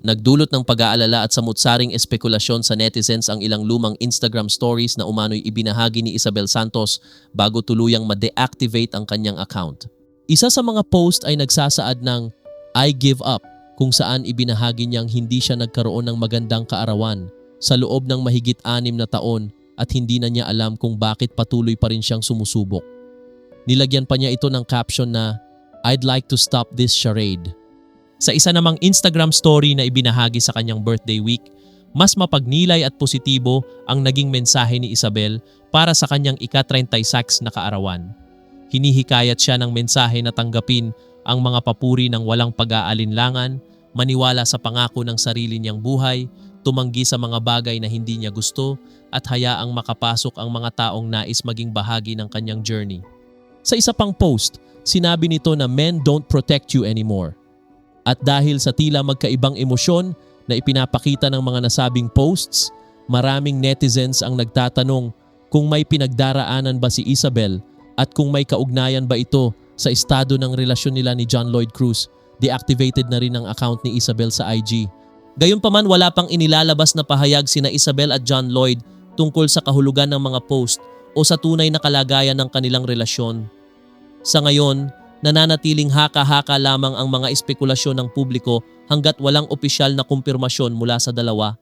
Nagdulot ng pag-aalala at samut-saring espekulasyon sa netizens ang ilang lumang Instagram stories na umano'y ibinahagi ni Isabel Santos bago tuluyang ma-deactivate ang kanyang account. Isa sa mga post ay nagsasaad ng "I give up", kung saan ibinahagi niyang hindi siya nagkaroon ng magandang kaarawan sa loob ng mahigit 6 na taon at hindi na niya alam kung bakit patuloy pa rin siyang sumusubok. Nilagyan pa niya ito ng caption na "I'd like to stop this charade". Sa isa namang Instagram story na ibinahagi sa kanyang birthday week, mas mapagnilay at positibo ang naging mensahe ni Isabel para sa kanyang ika-36 na kaarawan. Hinihikayat siya ng mensahe na tanggapin ang mga papuri ng walang pag-aalinlangan, maniwala sa pangako ng sarili niyang buhay, tumanggi sa mga bagay na hindi niya gusto, at hayaang makapasok ang mga taong nais maging bahagi ng kanyang journey. Sa isa pang post, sinabi nito na men don't protect you anymore. At dahil sa tila magkaibang emosyon na ipinapakita ng mga nasabing posts, maraming netizens ang nagtatanong kung may pinagdaraanan ba si Isabel at kung may kaugnayan ba ito sa estado ng relasyon nila ni John Lloyd Cruz. Deactivated na rin ang account ni Isabel sa IG. Gayunpaman, wala pang inilalabas na pahayag sina Isabel at John Lloyd tungkol sa kahulugan ng mga post o sa tunay na kalagayan ng kanilang relasyon. Sa ngayon, nananatiling haka-haka lamang ang mga espekulasyon ng publiko hanggat walang opisyal na kumpirmasyon mula sa dalawa.